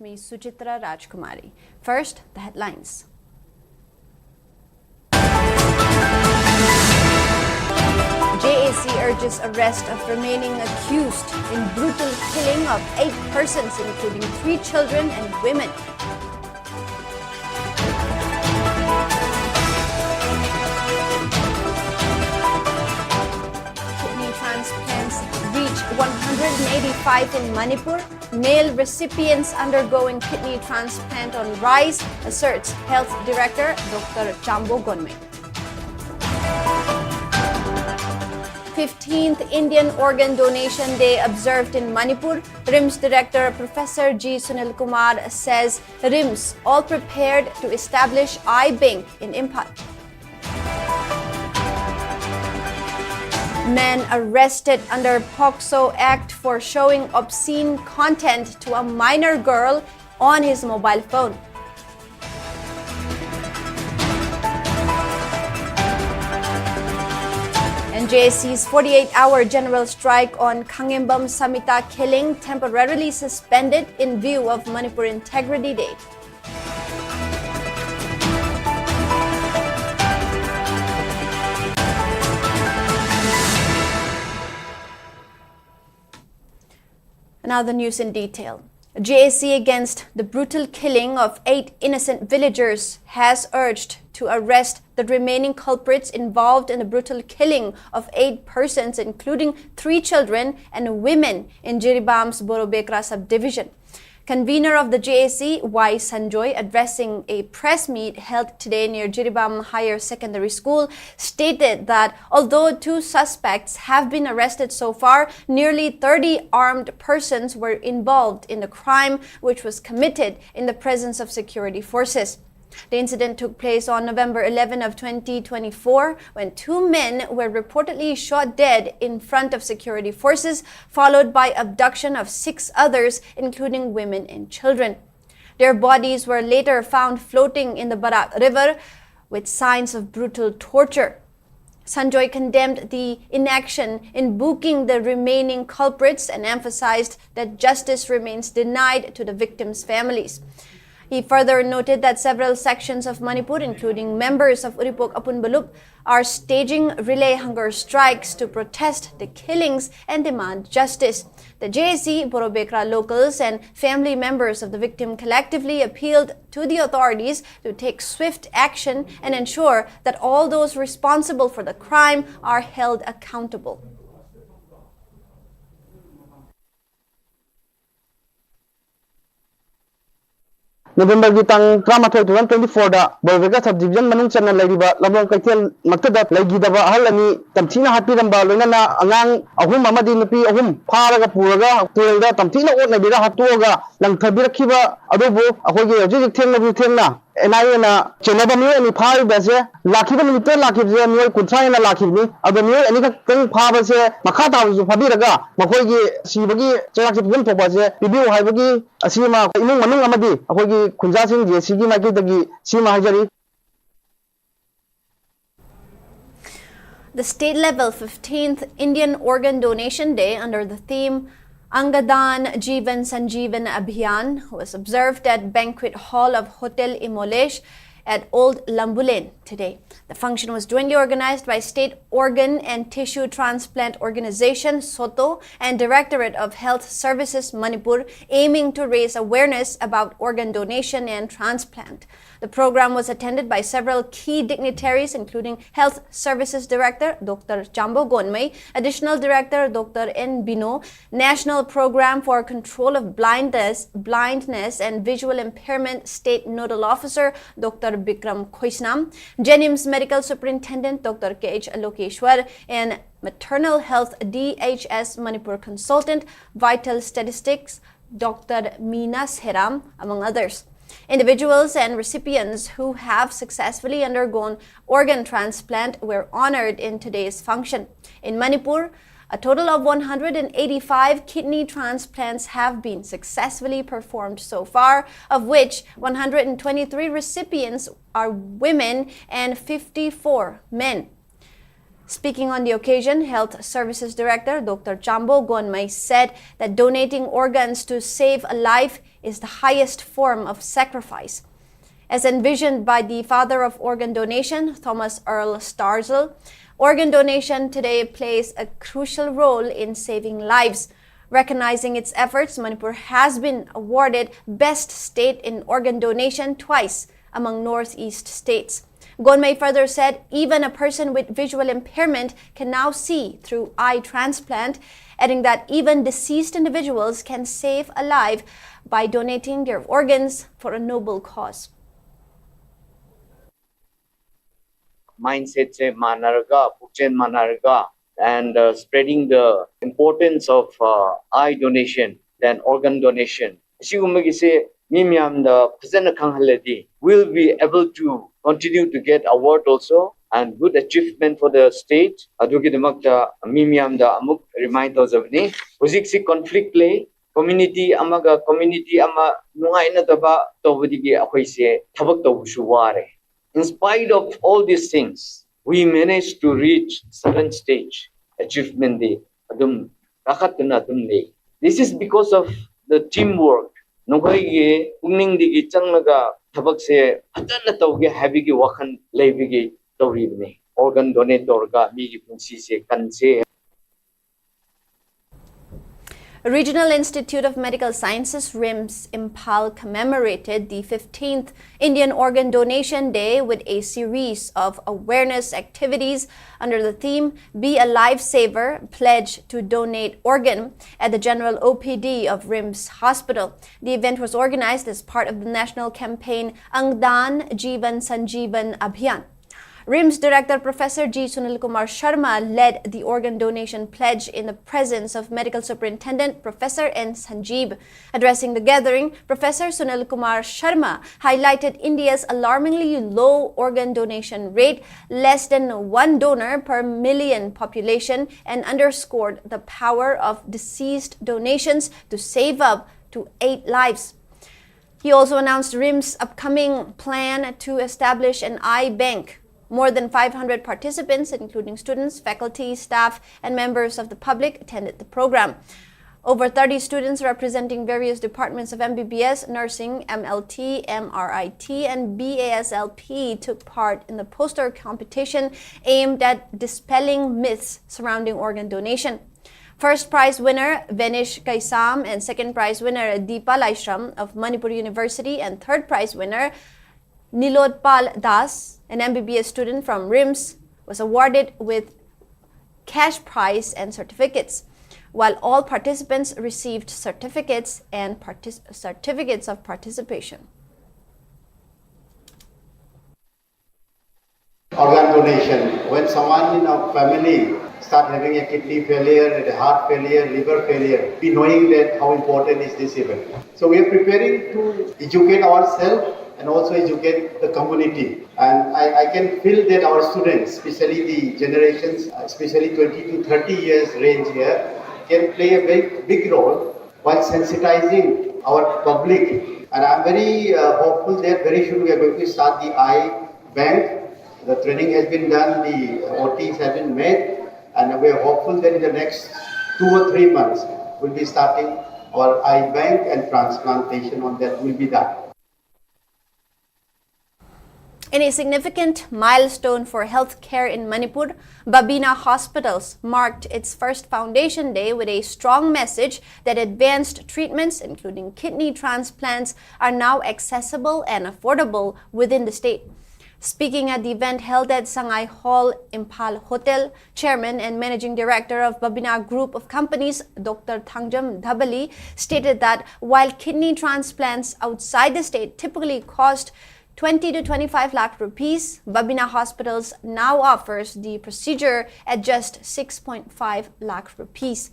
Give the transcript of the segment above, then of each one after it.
me, Suchitra Rajkumari. First, the headlines. JAC urges arrest of remaining accused in brutal killing of 8 persons, including 3 children and women. Kidney transplants reach 185 in Manipur. Male recipients undergoing kidney transplant on rise, asserts Health Director Dr. Chambo Gonme. 15th Indian Organ Donation Day observed in Manipur. RIMS Director Professor G. Sunil Kumar says RIMS all prepared to establish I-Bank in Impal. Man arrested under POCSO Act for showing obscene content to a minor girl on his mobile phone. And JAC's 48-hour general strike on Kangembam Samita killing temporarily suspended in view of Manipur Integrity Day. Now the news in detail. JAC against the brutal killing of 8 innocent villagers has urged to arrest the remaining culprits involved in the brutal killing of 8 persons, including 3 children and women in Jiribam's Borobekra subdivision. Convener of the JAC, Y. Sanjoy, addressing a press meet held today near Jiribam Higher Secondary School, stated that although 2 suspects have been arrested so far, nearly 30 armed persons were involved in the crime, which was committed in the presence of security forces. The incident took place on November 11 of 2024 when 2 men were reportedly shot dead in front of security forces, followed by abduction of 6 others, including women and children. Their bodies were later found floating in the Barak River with signs of brutal torture. Sanjoy condemned the inaction in booking the remaining culprits and emphasized that justice remains denied to the victims' families. He further noted that several sections of Manipur, including members of Uripok Apunbalup, are staging relay hunger strikes to protest the killings and demand justice. The JAC, Borobekra locals, and family members of the victim collectively appealed to the authorities to take swift action and ensure that all those responsible for the crime are held accountable. November gitang 2024 da Borobekra subdivision manung channel laiba labong kaithel maktada laigidaba ahal ani tamthina hatpiramba loinana angang ahum amadi nupi ahum pharaga puraga turelda tamthina otnabira hatuaga langthabirakhiba adubu akogi hojik thengna NIA na chenaba mi ani phai base lakhiba nimite lakhibje mi kunthai na lakhibni adu mi ani ka kang pha base makha ta ju phabiraga makoigi sibagi chakchi phum thobase review haibagi asima imung manung amadi akogi khunja sing je sigi maki dagi sima hajari. The state-level 15th Indian Organ Donation Day under the theme Angadan Jeevan Sanjeevan Abhiyan was observed at Banquet Hall of Hotel Imolesh at Old Lambulen today. The function was jointly organized by State Organ and Tissue Transplant Organization, SOTO, and Directorate of Health Services, Manipur, aiming to raise awareness about organ donation and transplant. The program was attended by several key dignitaries, including Health Services Director Dr. Chambo Gonme, Additional Director Dr. N. Bino, National Program for Control of Blindness and Visual Impairment State Nodal Officer Dr. Bikram Khoisnam, Jenims Medical Superintendent Dr. K.H. Alokeshwar, and Maternal Health DHS Manipur Consultant Vital Statistics Dr. Meena Seram, among others. Individuals and recipients who have successfully undergone organ transplant were honored in today's function. In Manipur, a total of 185 kidney transplants have been successfully performed so far, of which 123 recipients are women and 54 men. Speaking on the occasion, Health Services Director Dr. Chambo Gonmay said that donating organs to save a life is the highest form of sacrifice. As envisioned by the father of organ donation, Thomas Earl Starzl, organ donation today plays a crucial role in saving lives. Recognizing its efforts, Manipur has been awarded Best State in Organ Donation twice among Northeast states. Gonmay further said even a person with visual impairment can now see through eye transplant, adding that even deceased individuals can save a life by donating their organs for a noble cause. Mindset se manarga, puchen manarga, and spreading the importance of eye donation than organ donation. Sigumagi se mimyam the present kanghaledi will be able to continue to get award also and good achievement for the state. Adugi demakta mimyam the amuk remind those of ni. Huzik si conflict lay community ama nungai na taba tawdigi akoy se thabak taw shuware. In spite of all these things, we managed to reach 7th stage achievement. This is because of the teamwork. Nungay ungning digi changnaga thabak se hadana tawge habigi wakan leibigi tawribne. Organ donator ga migi punsi se kanse. Regional Institute of Medical Sciences RIMS Impal commemorated the 15th Indian Organ Donation Day with a series of awareness activities under the theme Be a Lifesaver, Pledge to Donate Organ at the General OPD of RIMS Hospital. The event was organized as part of the national campaign Angdan Jeevan Sanjeevan Abhiyan. RIMS Director Professor G. Sunil Kumar Sharma led the organ donation pledge in the presence of Medical Superintendent Professor N. Sanjeev. Addressing the gathering, Professor Sunil Kumar Sharma highlighted India's alarmingly low organ donation rate, less than 1 donor per million population, and underscored the power of deceased donations to save up to 8 lives. He also announced RIMS' upcoming plan to establish an eye bank. More than 500 participants, including students, faculty, staff, and members of the public, attended the program. Over 30 students representing various departments of MBBS, nursing, MLT, MRIT, and BASLP took part in the poster competition aimed at dispelling myths surrounding organ donation. First prize winner Venish Kaisam and second prize winner Deepa Laishram of Manipur University and third prize winner Nilotpal Das, an MBBS student from RIMS, was awarded with cash prize and certificates, while all participants received certificates and certificates of participation. Organ donation. When someone in our family start having a kidney failure, a heart failure, liver failure, we knowing that how important is this event. So we are preparing to educate ourselves and also educate the community. And I can feel that our students, especially the generations, especially 20 to 30 years range here, can play a very big role while sensitizing our public. And I'm very hopeful that very soon we are going to start the eye bank. The training has been done, the OTs have been made, and we are hopeful that in the next 2 or 3 months, we'll be starting our eye bank and transplantation on that will be done. In a significant milestone for healthcare in Manipur, Babina Hospitals marked its first Foundation Day with a strong message that advanced treatments, including kidney transplants, are now accessible and affordable within the state. Speaking at the event held at Sangay Hall, Impal Hotel, Chairman and Managing Director of Babina Group of Companies, Dr. Thangjam Dhabali, stated that while kidney transplants outside the state typically cost 20 to 25 lakh rupees, Babina Hospitals now offers the procedure at just 6.5 lakh rupees.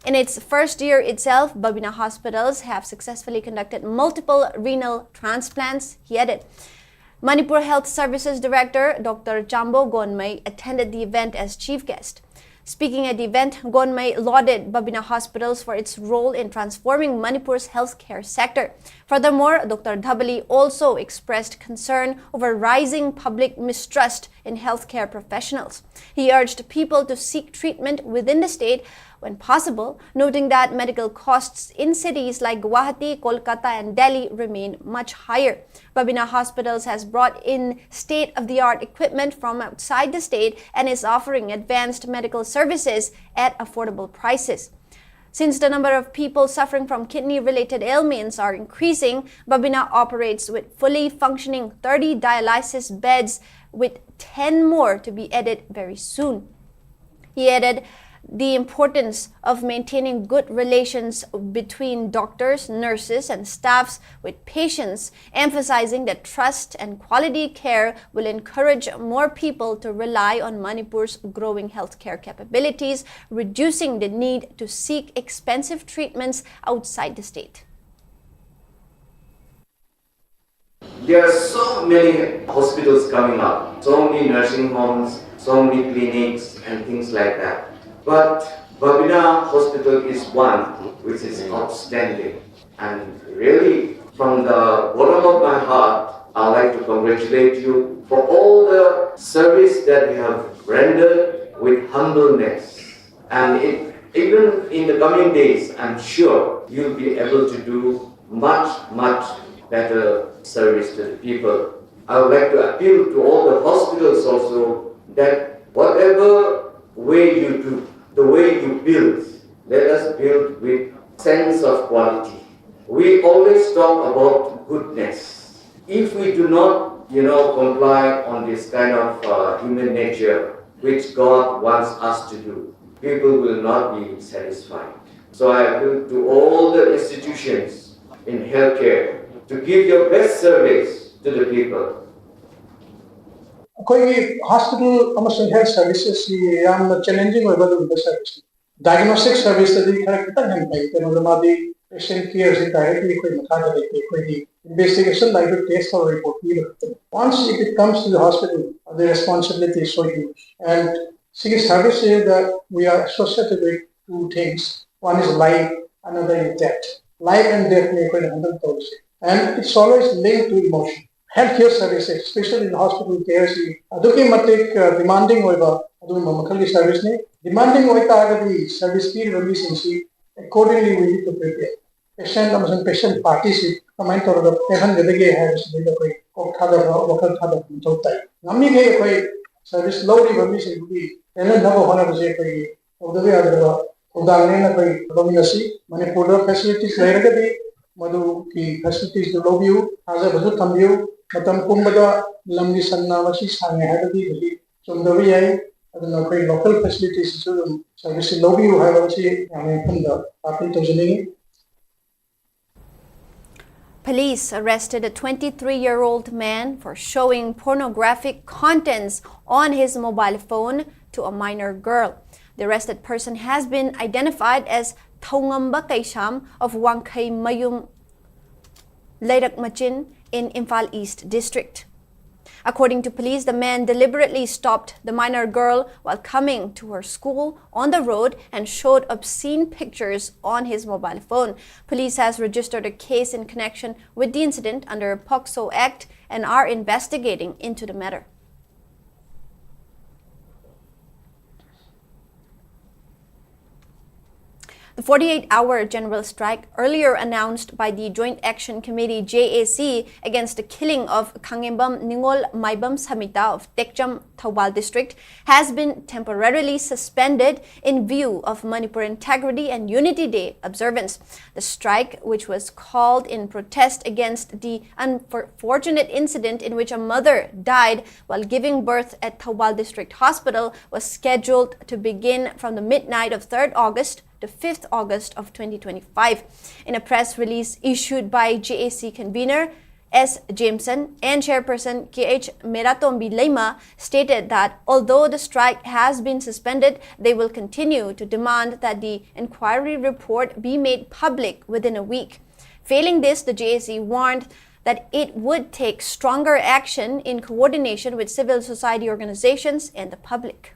In its first year itself, Babina Hospitals have successfully conducted multiple renal transplants, he added. Manipur Health Services Director Dr. Chambo Gonmay attended the event as chief guest. Speaking at the event, Gonmay lauded Babina Hospitals for its role in transforming Manipur's healthcare sector. Furthermore, Dr. Dhabali also expressed concern over rising public mistrust in healthcare professionals. He urged people to seek treatment within the state when possible, noting that medical costs in cities like Guwahati, Kolkata and Delhi remain much higher. Babina Hospitals has brought in state-of-the-art equipment from outside the state and is offering advanced medical services at affordable prices. Since the number of people suffering from kidney-related ailments are increasing, Babina operates with fully functioning 30 dialysis beds, with 10 more to be added very soon. He added the importance of maintaining good relations between doctors, nurses, and staffs with patients, emphasizing that trust and quality care will encourage more people to rely on Manipur's growing healthcare capabilities, reducing the need to seek expensive treatments outside the state. There are so many hospitals coming up, so many nursing homes, so many clinics and things like that. But Babina Hospital is one which is outstanding. And really, from the bottom of my heart, I'd like to congratulate you for all the service that you have rendered with humbleness. And even in the coming days, I'm sure you'll be able to do much better service to the people. I would like to appeal to all the hospitals also that whatever way you do, the way you build, let us build with sense of quality. We always talk about goodness. If we do not, comply on this kind of human nature, which God wants us to do, people will not be satisfied. So I appeal to all the institutions in healthcare to give your best service to the people. Hospital health services are challenging service. Diagnostic service patient care directly investigation like to test or report. Once it comes to the hospital, the responsibility is so huge. And services that we are associated with two things. One is life, another is death. Life and death and it's always linked to emotion. Healthcare services, especially in hospital care, demanding service demanding service accordingly we need to prepare. Patient parties comment on the service low Manipur facilities Madu ki facilities to lobby you, as a Bazu Tambu, Matam Pumbada, Lambi Sanavasi Sang Hadadi, Sundavi, local facilities to service lobby you have also the party. Police arrested a 23-year-old man for showing pornographic contents on his mobile phone to a minor girl. The arrested person has been identified as Thongamba Kaisham of Wangkai Mayum Leirak Machin in Imphal East District. According to police, the man deliberately stopped the minor girl while coming to her school on the road and showed obscene pictures on his mobile phone. Police has registered a case in connection with the incident under POCSO Act and are investigating into the matter. The 48-hour general strike, earlier announced by the Joint Action Committee JAC against the killing of Khangembam Ningol Maibam Samita of Tekcham, Thoubal District, has been temporarily suspended in view of Manipur Integrity and Unity Day observance. The strike, which was called in protest against the unfortunate incident in which a mother died while giving birth at Thoubal District Hospital, was scheduled to begin from the midnight of 3rd August to 5th August of 2025. In a press release issued by JAC convener S. Jameson and chairperson KH Meratombi Leima stated that although the strike has been suspended, they will continue to demand that the inquiry report be made public within a week. Failing this, the JAC warned that it would take stronger action in coordination with civil society organizations and the public.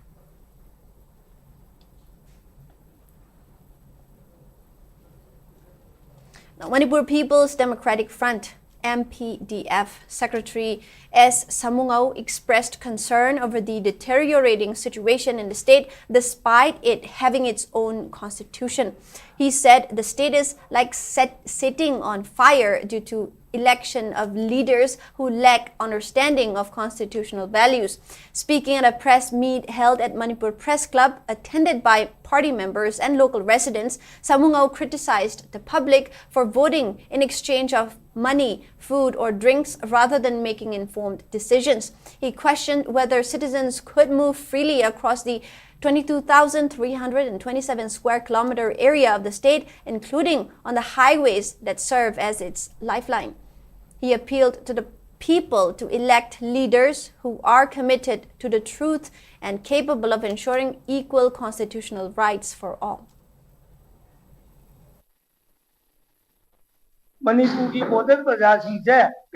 Now, Manipur People's Democratic Front MPDF. Secretary S. Samungao expressed concern over the deteriorating situation in the state despite it having its own constitution. He said the state is like sitting on fire due to election of leaders who lack understanding of constitutional values. Speaking at a press meet held at Manipur Press Club, attended by party members and local residents, Samungao criticized the public for voting in exchange of money, food, or drinks rather than making informed decisions. He questioned whether citizens could move freely across the 22,327 square kilometer area of the state, including on the highways that serve as its lifeline. He appealed to the people to elect leaders who are committed to the truth and capable of ensuring equal constitutional rights for all. Manipuri border Praja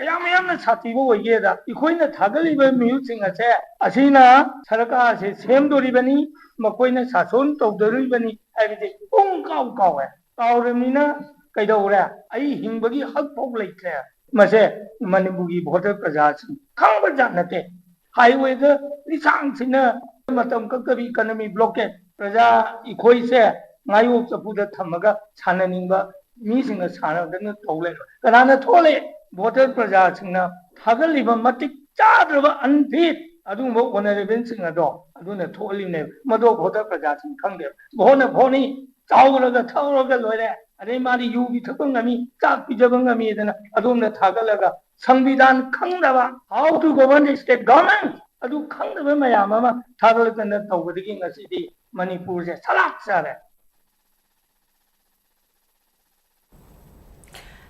Kayam Sativo Yeda, Equina Tagaliba music as Asina, Saraka, same do Ribani, Makoina Sason, to the Ribani, everything. Cow, Remina, Kaidora, I Himbagi hot public there. Mase Manipuri border Praja, Kambajanate, Highway the Lisangsina, Matam Kakabi economy blockade, Praja, Equise, Mayu Sapuda Tamaga, Sananinga. Missing a son of the toilet. Kanana toilet, water Praja, Hagaliva Matic, Chadra, unfit. I don't know one of the Vincing a dog. I don't know totally name. Mado water Praja, come there. Bona pony, tower of the lawyer. And they marry you with Tungami, Tap Pijabangami, then I don't know Tagalaga. Sambidan Kangava, how to govern the state government? I do Kangava Mayama, Tagala and the Tower, the king of city, Manipur, Salak.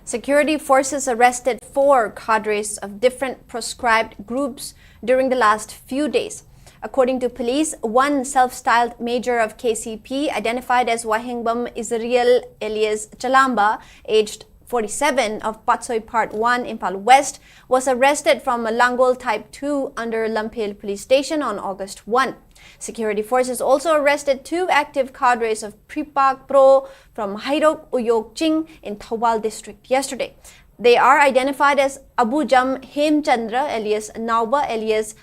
Security forces arrested 4 cadres of different proscribed groups during the last few days. According to police, one self-styled major of KCP, identified as Wahingbam Israel Elias Chalamba, aged 47, of Patsoy Part 1, Impal West, was arrested from Langol Type 2 under Lampil Police Station on August 1. Security forces also arrested 2 active cadres of PREPAK Pro from Hairok Uyokching in Thawal district yesterday. They are identified as Abu Jam Hemchandra alias Nauba alias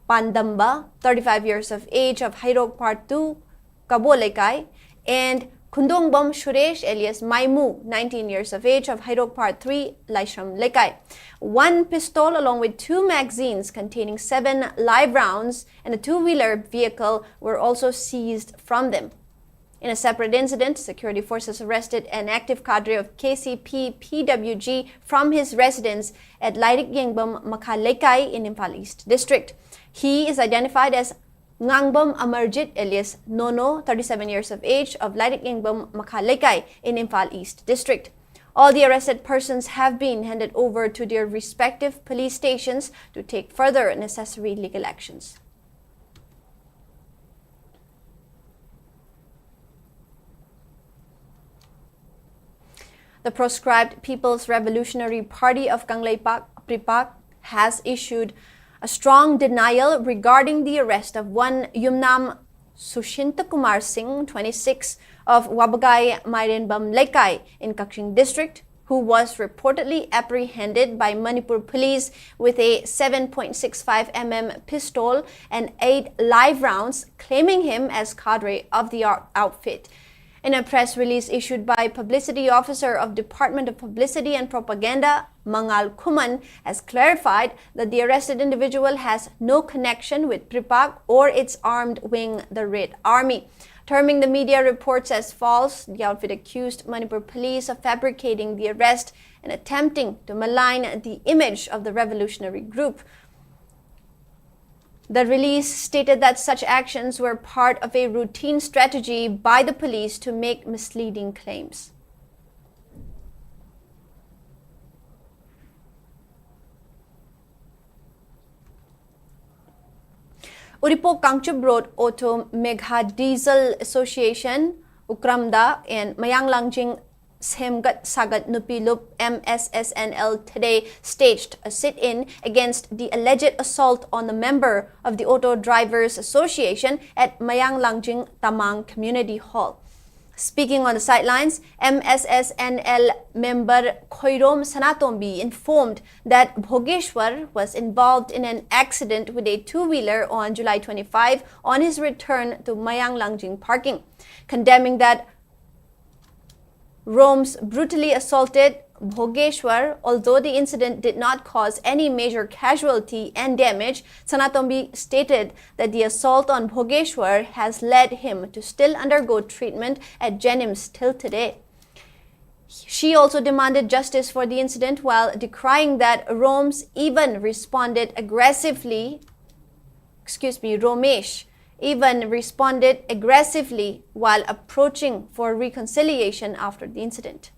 Pandamba, 35 years of age, of Hairok Part 2, Kabolekai, and Kundongbam Suresh alias Maimu, 19 years of age, of Hairok Part 3, Laishram Lekai. 1 pistol along with 2 magazines containing 7 live rounds and a 2-wheeler vehicle were also seized from them. In a separate incident, security forces arrested an active cadre of KCP PWG from his residence at Lairik Yengbam Makalekai in Imphal East District. He is identified as Ngangbam Amarjit alias Nono, 37 years of age, of Lairik Yengbam Makalekai in Imphal East District. All the arrested persons have been handed over to their respective police stations to take further necessary legal actions. The proscribed People's Revolutionary Party of Kangleipak, PREPAK, has issued a strong denial regarding the arrest of one Yumnam Sushinta Kumar Singh, 26, of Wabagay Mairenbam Lekai in Kakshing District, who was reportedly apprehended by Manipur police with a 7.65 mm pistol and 8 live rounds, claiming him as cadre of the outfit. In a press release issued by Publicity Officer of Department of Publicity and Propaganda, Mangal Kuman, has clarified that the arrested individual has no connection with PREPAK or its armed wing, the Red Army. Terming the media reports as false, the outfit accused Manipur police of fabricating the arrest and attempting to malign the image of the revolutionary group. The release stated that such actions were part of a routine strategy by the police to make misleading claims. Uripo Kangchub Road Auto Megha Diesel Association, Ukramda, and Mayang Langjing Semgat Sagat Nupilup MSSNL today staged a sit-in against the alleged assault on a member of the Auto Drivers Association at Mayang Langjing Tamang Community Hall. Speaking on the sidelines, MSSNL member Khoirom Sanatombi informed that Bhogeshwar was involved in an accident with a two-wheeler on July 25 on his return to Mayang Langjing parking, condemning that Rome's brutally assaulted Bhogeshwar. Although the incident did not cause any major casualty and damage, Sanatombi stated that the assault on Bhogeshwar has led him to still undergo treatment at Jenims till today. She also demanded justice for the incident while decrying that Romesh even responded aggressively while approaching for reconciliation after the incident.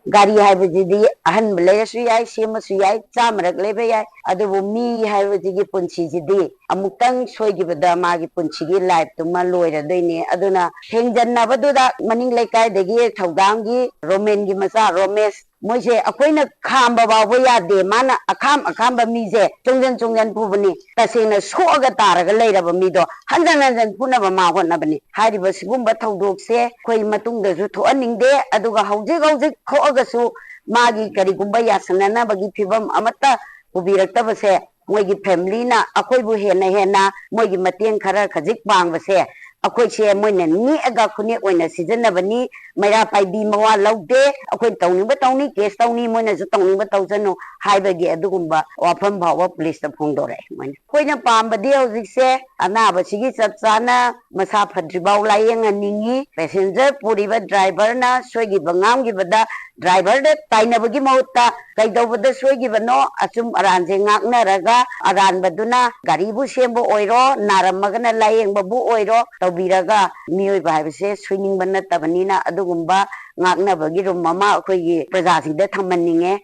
Gari haibajidi ahan balesu yai semasu yai chamarak leba yai adubu mi haibajigi punchi jidi amutang soigibada magi punchigi life tuma loira doine aduna hengjannabadura maning lekai degi thaudangi romen gi macha Romesh moise akoina khamba bawo yade mana akhamba mije chongjan pubani tasena soga taraga leiraba mido hanjan punaba ma honnabani hariba sigumba thaudokse khoi matungda ju thoaningde aduga hauji khoagasu magi karigumba yasanana bagi phibam amata ubiraktabase moigi family na akoibu hena moigi mateng khara khajik bangbase akhoi se moina ni aga khune oina sijanabani maira paibi mawa laude akhoi tawni case tawni moina ju tawni tawjanu haibagi adugumba wafam bhawa police ta phongdore moina koina pambadi hojikse anaba sigi chapchana masa phadribaw layeng aningi passenger puriba driver na soigi bangam gi bada driver de tainabagi mahutta kaidobada soigi bano achum aranje ngakna raga aran baduna gari bu sembo oiro naramagana layeng babu oiro tawbiraga miyoi baibase swining banna tabanina adugumba ngakna bagi rum mama akhoi prajasingda thammaninge.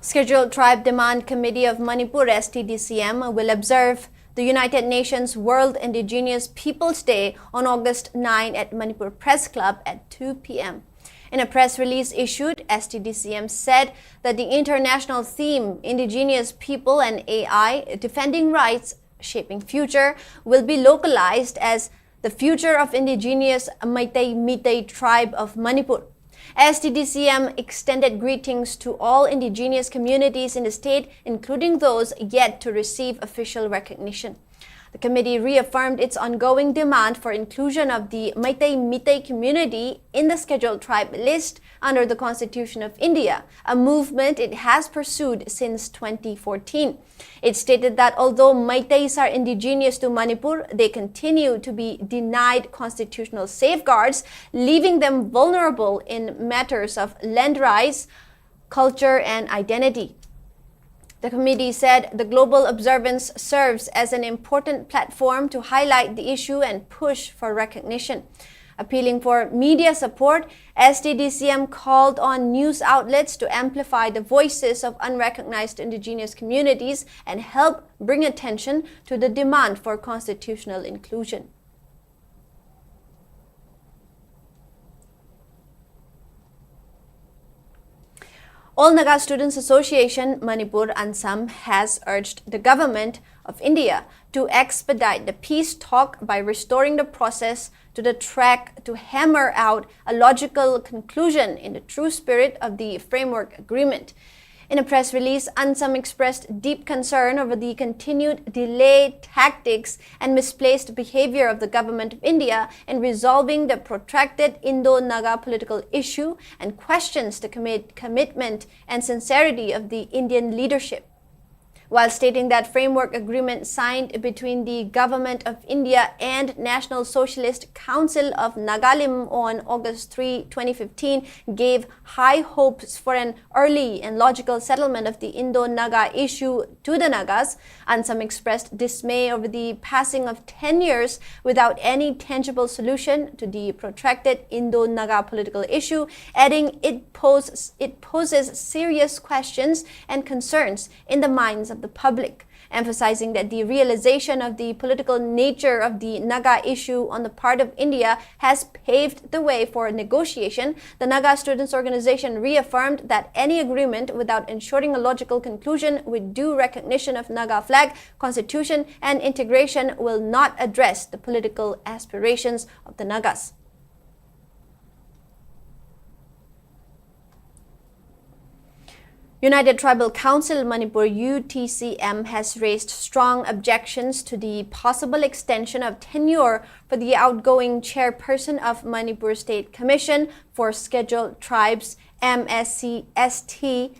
Scheduled Tribe Demand Committee of Manipur STDCM will observe the United Nations World Indigenous Peoples Day on August 9 at Manipur Press Club at 2 p.m. In a press release issued, STDCM said that the international theme, Indigenous People and AI, Defending Rights, Shaping Future, will be localized as the future of indigenous Meitei tribe of Manipur. STDCM extended greetings to all indigenous communities in the state, including those yet to receive official recognition. The committee reaffirmed its ongoing demand for inclusion of the Meitei community in the scheduled tribe list under the Constitution of India, a movement it has pursued since 2014. It stated that although Meiteis are indigenous to Manipur, they continue to be denied constitutional safeguards, leaving them vulnerable in matters of land rights, culture, and identity. The committee said the global observance serves as an important platform to highlight the issue and push for recognition. Appealing for media support, STDCM called on news outlets to amplify the voices of unrecognized indigenous communities and help bring attention to the demand for constitutional inclusion. All Naga Students Association Manipur Ansam has urged the government of India to expedite the peace talk by restoring the process to the track to hammer out a logical conclusion in the true spirit of the framework agreement. In a press release, Ansam expressed deep concern over the continued delay tactics and misplaced behavior of the government of India in resolving the protracted Indo-Naga political issue and questions the commitment and sincerity of the Indian leadership. While stating that framework agreement signed between the Government of India and National Socialist Council of Nagalim on August 3, 2015 gave high hopes for an early and logical settlement of the Indo-Naga issue to the Nagas, Ansam expressed dismay over the passing of 10 years without any tangible solution to the protracted Indo-Naga political issue, adding it poses serious questions and concerns in the minds of of the public. Emphasizing that the realization of the political nature of the Naga issue on the part of India has paved the way for negotiation, the Naga Students Organization reaffirmed that any agreement without ensuring a logical conclusion with due recognition of Naga flag, constitution, and integration will not address the political aspirations of the Nagas. United Tribal Council Manipur UTCM has raised strong objections to the possible extension of tenure for the outgoing chairperson of Manipur State Commission for Scheduled Tribes MSSNL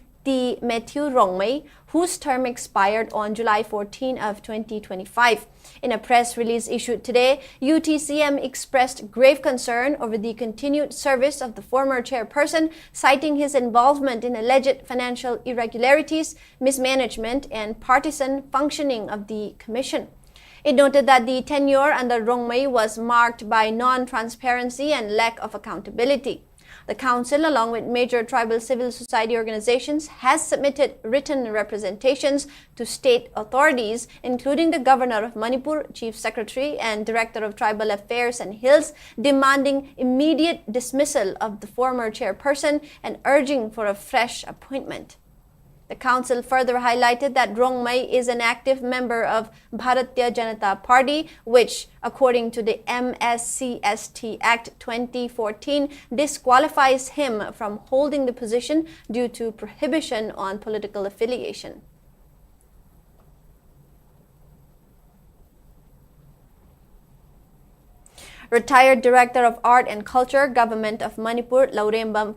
Matthew Rongmei, whose term expired on July 14 of 2025. In a press release issued today, UTCM expressed grave concern over the continued service of the former chairperson, citing his involvement in alleged financial irregularities, mismanagement, and partisan functioning of the commission. It noted that the tenure under Rongmei was marked by non-transparency and lack of accountability. The Council, along with major tribal civil society organizations, has submitted written representations to state authorities, including the Governor of Manipur, Chief Secretary, and Director of Tribal Affairs and Hills, demanding immediate dismissal of the former chairperson and urging for a fresh appointment. The Council further highlighted that Rongmei is an active member of Bharatiya Janata Party, which, according to the MSSNL Act 2014, disqualifies him from holding the position due to prohibition on political affiliation. Retired Director of Art and Culture, Government of Manipur, Laurembam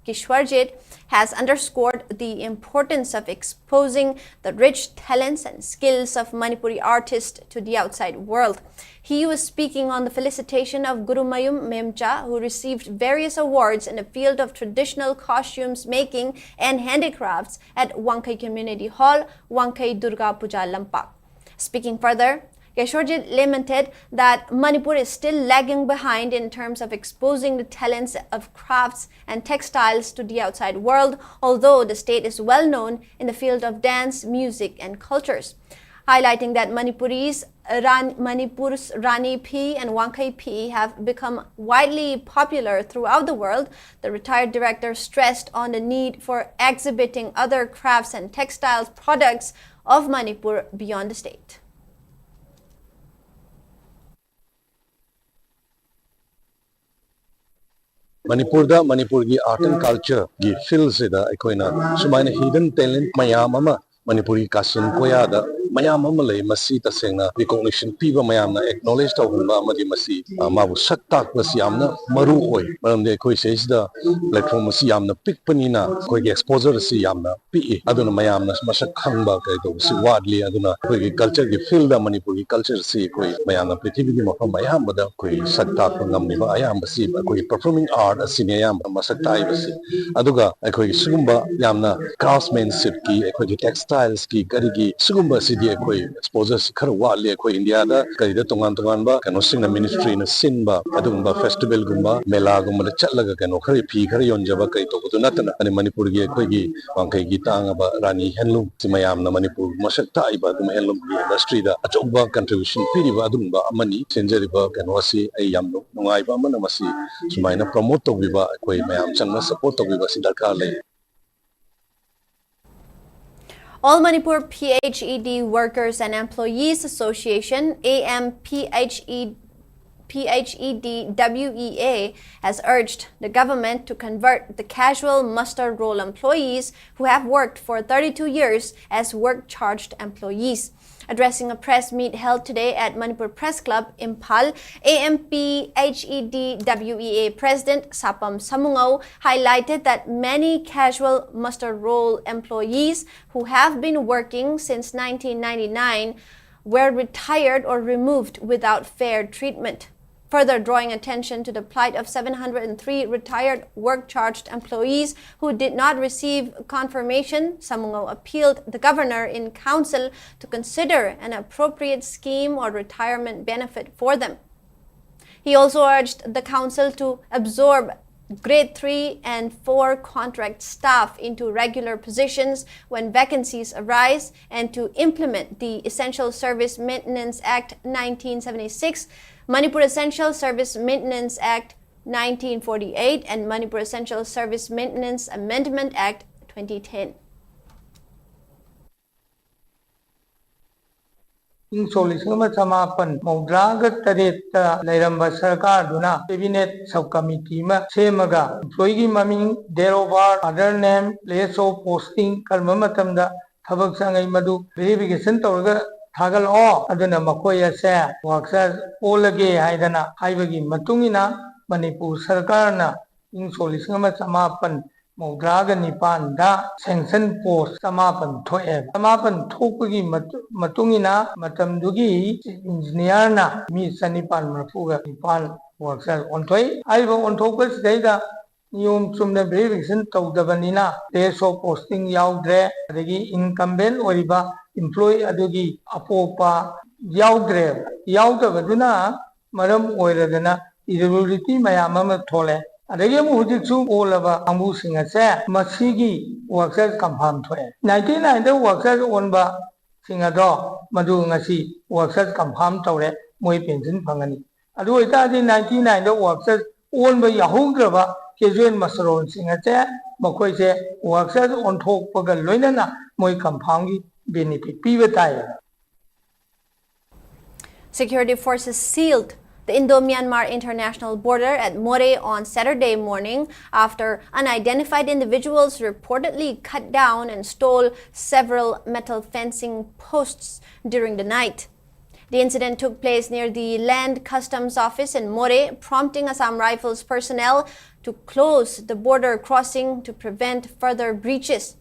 Kishwarjit has underscored the importance of exposing the rich talents and skills of Manipuri artists to the outside world. He was speaking on the felicitation of Gurumayum Memcha, who received various awards in the field of traditional costumes making and handicrafts at Wangkai Community Hall, Wangkai Durga Puja Lampak. Speaking further, Keshwarjit lamented that Manipur is still lagging behind in terms of exposing the talents of crafts and textiles to the outside world, although the state is well known in the field of dance, music, and cultures. Highlighting that Manipur's Rani P and Wangkai P have become widely popular throughout the world, the retired director stressed on the need for exhibiting other crafts and textiles products of Manipur beyond the state. Manipurda Manipurgi art and culture gi field sida aikoina sumaina hidden talent mayam ama Manipuri kasin koyada mayam ama lei masi tasengna recognition piba mayamna acknowledge tawhunba amadi masi mabu saktak masi amna maru oi maramde koi sesida platform masi yamna pikpanina koi exposure si yamna pi aduna mayamna masak khangba kai to si wadli aduna koi culture gi field da Manipuri culture si koi mayamna prithvi gi mafam mayam bada koi saktak ngamni ba ayam basi koi performing art asine yam masak tai basi aduga koi sugumba yamna craftsmanship ki koi textiles ki karigi sugumba si di koi exposure si khar wadli koi India da kai da tongan ba kano singna ministry na sinba adumba festival gumba mela gumba chatlaga kano khari phi khari yonjaba kai to butu natana ani Manipur gi koi gi wangkai gi tanga ba rani handloom simayam na Manipur masak tai ba dum handloom industry da achoba contribution piri ba adumba amani senjari ba kano si ai yam nungai ba amana masi sumaina promote to biba koi mayam changna support to biba si darkar lai. All Manipur PHED Workers and Employees Association, PHED-WEA, has urged the government to convert the casual muster roll employees who have worked for 32 years as work-charged employees. Addressing a press meet held today at Manipur Press Club, Impal, AMPHED-WEA President Sapam Samungo highlighted that many casual muster roll employees who have been working since 1999 were retired or removed without fair treatment. Further drawing attention to the plight of 703 retired work-charged employees who did not receive confirmation, Samungo appealed the governor in council to consider an appropriate scheme or retirement benefit for them. He also urged the council to absorb grade 3 and 4 contract staff into regular positions when vacancies arise, and to implement the Essential Service Maintenance Act 1976, Manipur Essential Service Maintenance Act 1948, and Manipur Essential Service Maintenance Amendment Act 2010. Lairamba Sarkar Duna, Cabinet Subcommittee Ma, Semaga, Employee Maming, Derobar, other name, place of posting, Kalmamatamda, Tabaksangai Madu, Verification Torga, Tagal O, Adana Makoya Sa, Waxas, Olage Haidana, Haibagi Matungina, Manipur Sarkarna, in Solisama Samapan. Maudraga Nipan da sanction post Samapan Toeb. Samapan Tokugi Matungina Matamdugi engineer na mi Sanipan Mafuga Nipan works on toy. I will on Tokus data Yum Sumna Breviction Taudavanina, days of posting Yaudre, Regi incumbent Oriba, employee Adugi Apopa Yaudre, Yaudavaduna, Madam Oiradana, irritability Mayamama Tole. Adagam Ujitu all over Ambu Singer said, Masigi workers confirmed to it. 1990 workers owned by Singado, Madungasi, workers confirmed to it, Moy Pension Pangani. Aduita in 1990 workers owned by Yahoo Grava, Kejuan Masaron Singer said, Makoise, workers on talk Pagal Loinana, Moy Kampangi, benefit Pivatire. Security forces sealed the IndoMyanmar international border at More on Saturday morning after unidentified individuals reportedly cut down and stole several metal fencing posts during the night. The incident took place near the Land Customs Office in More, prompting Assam Rifles personnel to close the border crossing to prevent further breaches.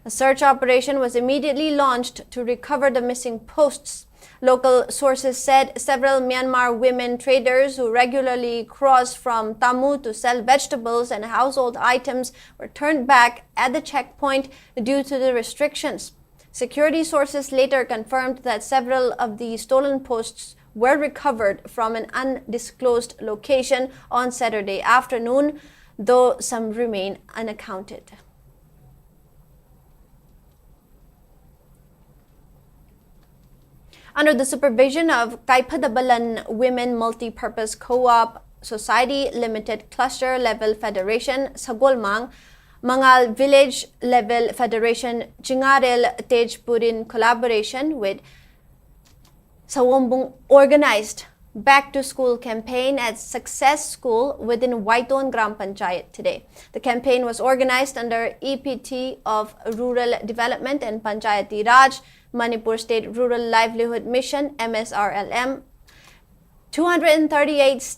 A search operation was immediately launched to recover the missing posts. Local sources said several Myanmar women traders who regularly cross from Tamu to sell vegetables and household items were turned back at the checkpoint due to the restrictions. Security sources later confirmed that several of the stolen posts were recovered from an undisclosed location on Saturday afternoon, though some remain unaccounted. Under the supervision of Kaipadabalan Women Multi-Purpose Co-op Society Limited Cluster Level Federation, Sagolmang, Mangal Village Level Federation, Chingarel Tejpur in collaboration with Sawombong organized Back to School campaign at Success School within Waiton Gram Panchayat today. The campaign was organized under EPT of Rural Development and Panchayati Raj, Manipur State Rural Livelihood Mission, MSRLM. 238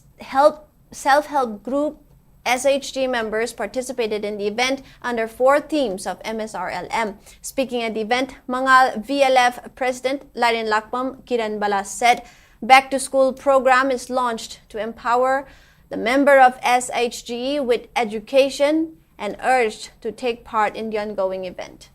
self-help group SHG members participated in the event under 4 themes of MSRLM. Speaking at the event, Mangal VLF President Larin Lakpam Kiran Bala said, Back to School program is launched to empower the member of SHG with education and urged to take part in the ongoing event.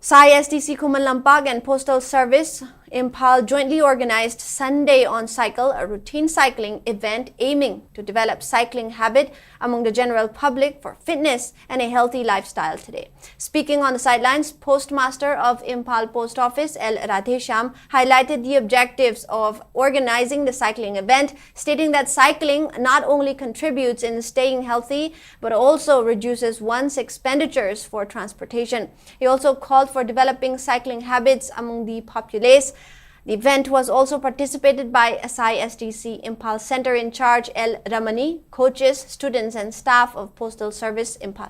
SDC Kuman Lampag and Postal Service Impal jointly organized Sunday on Cycle, a routine cycling event aiming to develop cycling habit among the general public for fitness and a healthy lifestyle today. Speaking on the sidelines, Postmaster of Impal Post Office L. Radhesham highlighted the objectives of organizing the cycling event, stating that cycling not only contributes in staying healthy, but also reduces one's expenditures for transportation. He also called for developing cycling habits among the populace. The event was also participated by SDC Impal Center in charge L. Ramani, coaches, students and staff of Postal Service Impal.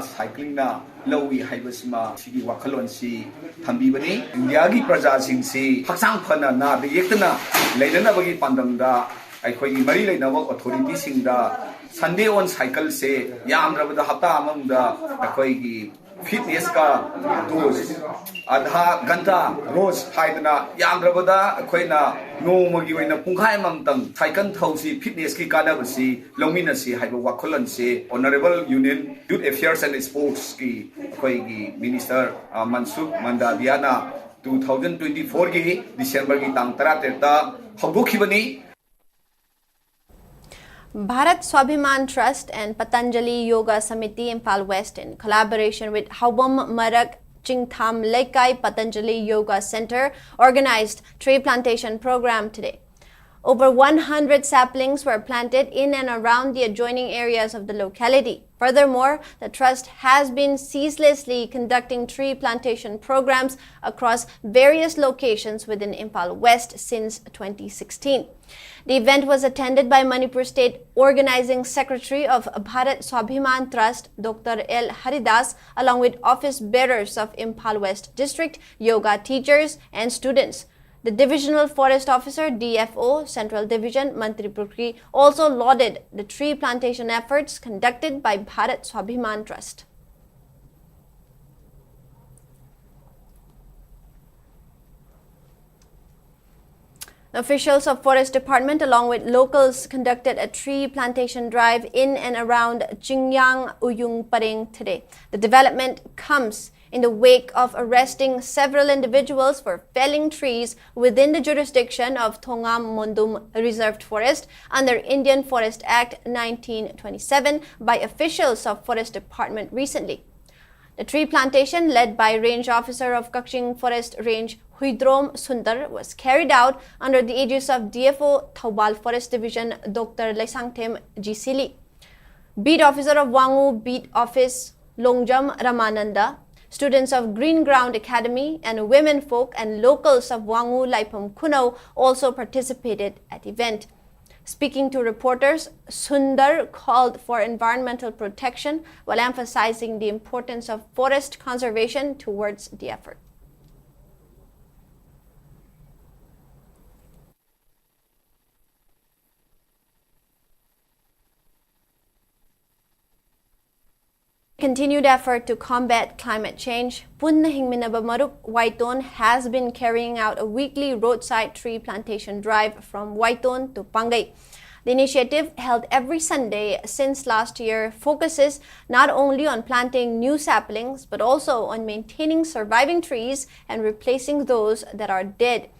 Cycling na lowi haibasima sigi wakhalon si thambibani India gi praja sing si haksang phana na de yektana leilana bagi pandamda aikhoi gi mari leinawak authority sing da Sunday on cycle se yam rabada hapta amamda aikhoi gi fitness ka dose adha ganta rose haidna yangrabada khoina no magi oina pungkhai mamtang cycle thausi fitness ki kadabasi lomina si haiba wakholan si honorable union youth affairs and sports ki khoi gi minister mansukh mandaviana 2024 ki December ki tang 13 ta haudokhibani. Bharat Swabhiman Trust and Patanjali Yoga Samiti Impal West, in collaboration with Hawam Marak Chingtham Laikai Patanjali Yoga Center, organized tree plantation program today. Over 100 saplings were planted in and around the adjoining areas of the locality. Furthermore, the trust has been ceaselessly conducting tree plantation programs across various locations within Impal West since 2016. The event was attended by Manipur State Organizing Secretary of Bharat Swabhiman Trust, Dr. L. Haridas, along with office bearers of Impal West District, yoga teachers, and students. The Divisional Forest Officer, DFO, Central Division, Manipuri, also lauded the tree plantation efforts conducted by Bharat Swabhiman Trust. The officials of Forest Department along with locals conducted a tree plantation drive in and around Chingyang Uyung Pareng today. The development comes in the wake of arresting several individuals for felling trees within the jurisdiction of Thongam Mondum Reserved Forest under Indian Forest Act 1927 by officials of Forest Department recently. The tree plantation, led by Range Officer of Kakching Forest Range Huidrom Sundar, was carried out under the aegis of DFO Thawbal Forest Division Dr. Laisangthem Jisili. Beat Officer of Wangu Beat Office Longjam Ramananda, students of Green Ground Academy, and women folk and locals of Wangu Laipam Kuno also participated at the event. Speaking to reporters, Sundar called for environmental protection while emphasizing the importance of forest conservation towards the effort. Continued effort to combat climate change, Punna Hingminaba Marup Waiton has been carrying out a weekly roadside tree plantation drive from Waiton to Pangay. The initiative, held every Sunday since last year, focuses not only on planting new saplings but also on maintaining surviving trees and replacing those that are dead.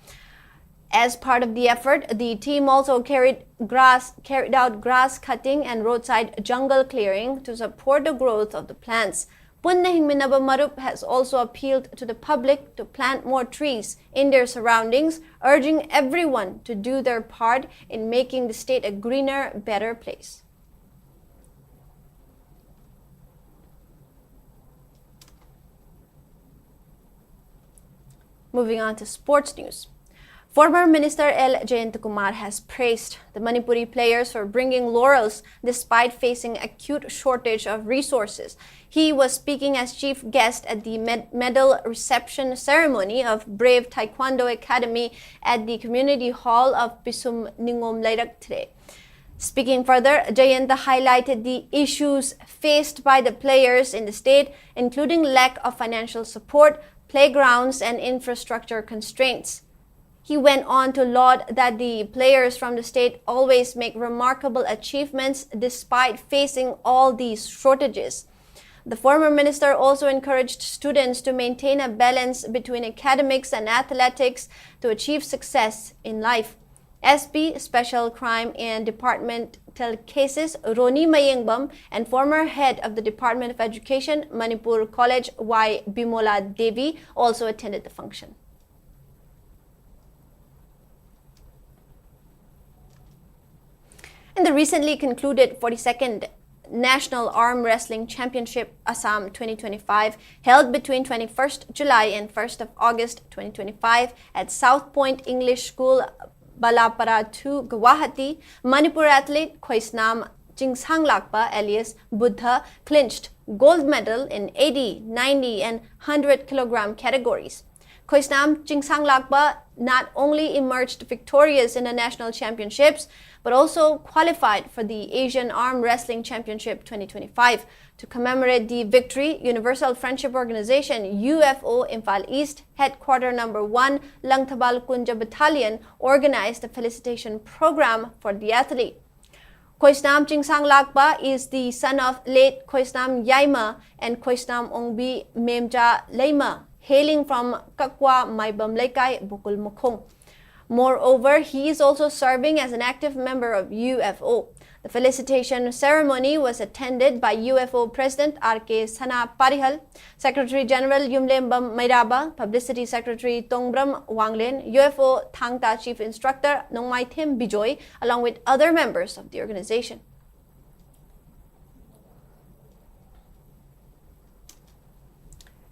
As part of the effort, the team also carried out grass cutting and roadside jungle clearing to support the growth of the plants. Punna Hingminaba Marup has also appealed to the public to plant more trees in their surroundings, urging everyone to do their part in making the state a greener, better place. Moving on to sports news. Former Minister L. Jayantakumar has praised the Manipuri players for bringing laurels despite facing acute shortage of resources. He was speaking as chief guest at the medal reception ceremony of Brave Taekwondo Academy at the Community Hall of Pisum Ningom Lairak today. Speaking further, Jayanta highlighted the issues faced by the players in the state, including lack of financial support, playgrounds, and infrastructure constraints. He went on to laud that the players from the state always make remarkable achievements despite facing all these shortages. The former minister also encouraged students to maintain a balance between academics and athletics to achieve success in life. SP Special Crime and Departmental Cases Roni Mayengbam and former head of the Department of Education, Manipur College Y. Bimola Devi also attended the function. In the recently concluded 42nd National Arm Wrestling Championship Assam 2025, held between 21st July and 1st of August 2025 at South Point English School, Balapara 2, Guwahati, Manipur athlete Khoisnam Chingsang Lakpa alias Buddha clinched gold medal in 80, 90 and 100 kilogram categories. Khoisnam Chingsang Lakpa not only emerged victorious in the national championships, but also qualified for the Asian Arm Wrestling Championship 2025. To commemorate the victory, Universal Friendship Organization UFO Imphal East Headquarter Number 1 Langthabal Kunja Battalion organized a felicitation program for the athlete. Khoisnam Chingsang Lakpa is the son of late Khoisnam Yaima and Khoisnam Ongbi Memja Leima, hailing from Kakwa Maibam Laikai, Bukul Mukhong. Moreover, he is also serving as an active member of UFO. The felicitation ceremony was attended by UFO President R.K. Sana Parihal, Secretary General Yumlembam Mairaba, Publicity Secretary Tongbram Wanglen, UFO Thangta Chief Instructor Nongmai Thim Bijoy, along with other members of the organization.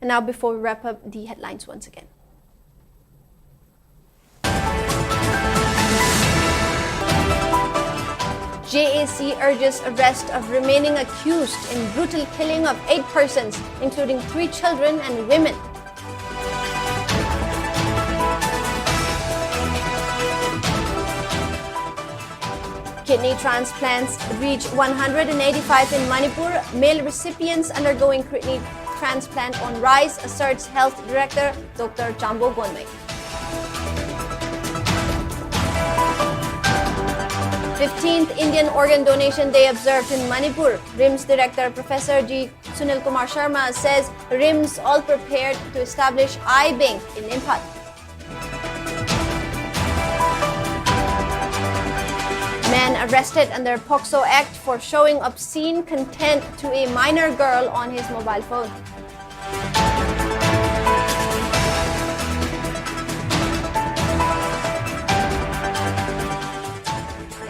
And now, before we wrap up, the headlines once again. JAC urges arrest of remaining accused in brutal killing of 8 persons, including 3 children and women. Kidney transplants reach 185 in Manipur. Male recipients undergoing kidney transplant on rise, asserts Health Director Dr. Chambo Gonmei. 15th Indian Organ Donation Day observed in Manipur. RIMS Director Professor G. Sunil Kumar Sharma says RIMS all prepared to establish eye bank in Impal. Man arrested under POCSO Act for showing obscene content to a minor girl on his mobile phone.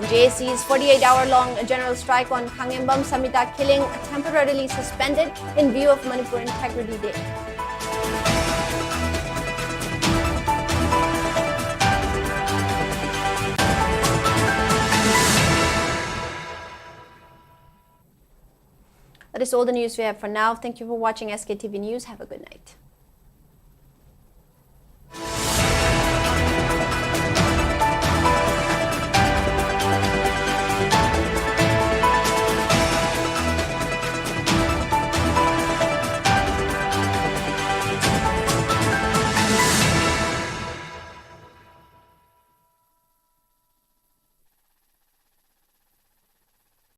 JAC's 48-hour-long general strike on Kangembam Samita killing temporarily suspended in view of Manipur Integrity Day. That is all the news we have for now. Thank you for watching SKTV News. Have a good night.